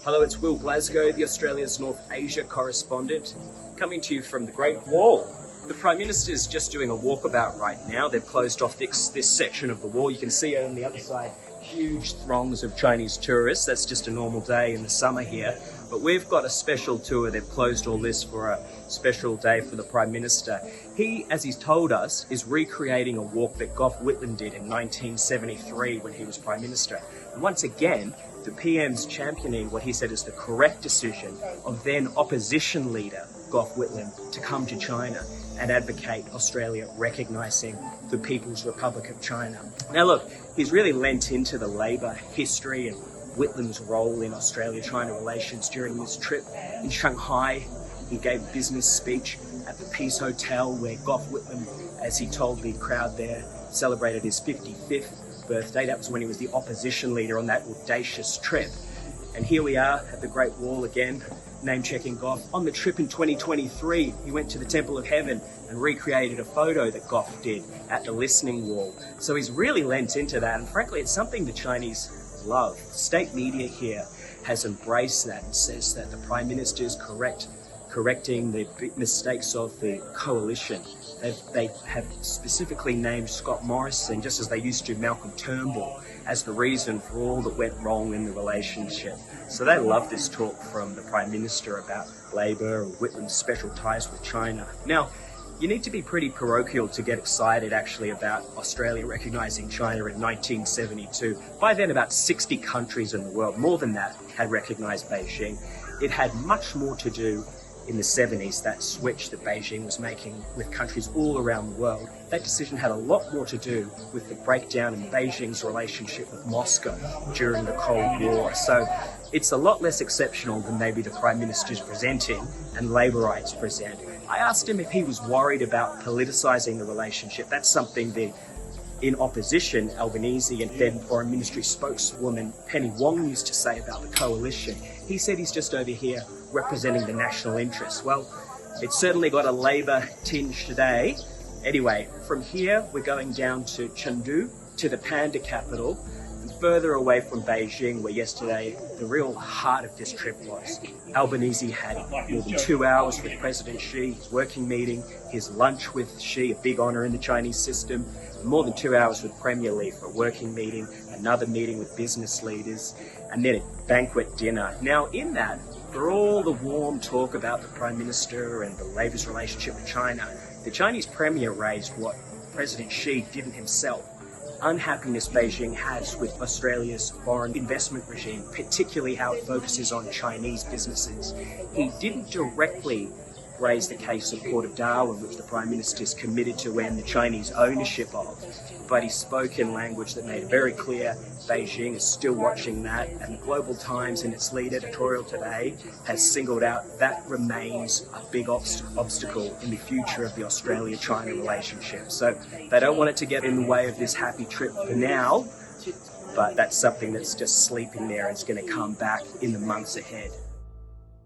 Hello, it's Will Glasgow, the Australia's North Asia Correspondent, coming to you from the Great Wall. The Prime Minister is just doing a walkabout right now. They've closed off this section of the wall. You can see on the other side huge throngs of Chinese tourists. That's just a normal day in the summer here. But we've got a special tour. They've closed all this for a special day for the Prime Minister. He, as he's told us, is recreating a walk that Gough Whitlam did in 1973 when he was Prime Minister. And once again, the PM's championing what he said is the correct decision of then opposition leader Gough Whitlam to come to China and advocate Australia recognising the People's Republic of China. Now look, he's really lent into the Labor history and Whitlam's role in Australia-China relations during this trip. In Shanghai, he gave a business speech at the Peace Hotel where Gough Whitlam, as he told the crowd there, celebrated his 55th birthday. That was when he was the opposition leader on that audacious trip. And here we are at the Great Wall again, name-checking Gough. On the trip in 2023, he went to the Temple of Heaven and recreated a photo that Gough did at the Listening Wall. So he's really lent into that, and frankly, it's something the Chinese love. State media here has embraced that and says that the Prime Minister is correcting the big mistakes of the coalition. They have specifically named Scott Morrison, just as they used to Malcolm Turnbull, as the reason for all that went wrong in the relationship. So they love this talk from the Prime Minister about Labor and Whitlam's special ties with China. Now, you need to be pretty parochial to get excited actually about Australia recognising China in 1972. By then, about 60 countries in the world, more than that, had recognised Beijing. It had much more to do in the 70s, that switch that Beijing was making with countries all around the world. That decision had a lot more to do with the breakdown in Beijing's relationship with Moscow during the Cold War. So it's a lot less exceptional than maybe the Prime Minister's presenting and Laborites present. I asked him if he was worried about politicising the relationship. That's something the in opposition, Albanese and then Foreign Ministry spokeswoman Penny Wong used to say about the coalition. He said he's just over here representing the national interest. Well, it's certainly got a Labor tinge today. Anyway, from here, we're going down to Chengdu, to the panda capital, and further away from Beijing, where yesterday the real heart of this trip was. Albanese had more than 2 hours with President Xi, his working meeting, his lunch with Xi, a big honour in the Chinese system, more than 2 hours with Premier Li for a working meeting, another meeting with business leaders, and then a banquet dinner. Now, in that, for all the warm talk about the Prime Minister and the Labour's relationship with China, the Chinese Premier raised what President Xi didn't himself. Unhappiness Beijing has with Australia's foreign investment regime, particularly how it focuses on Chinese businesses. He didn't directly raise the case of Port of Darwin, which the Prime Minister is committed to end the Chinese ownership of, but he spoke in language that made it very clear Beijing is still watching that, and the Global Times in its lead editorial today has singled out that remains a big obstacle in the future of the Australia-China relationship. So they don't want it to get in the way of this happy trip for now, but that's something that's just sleeping there and it's going to come back in the months ahead.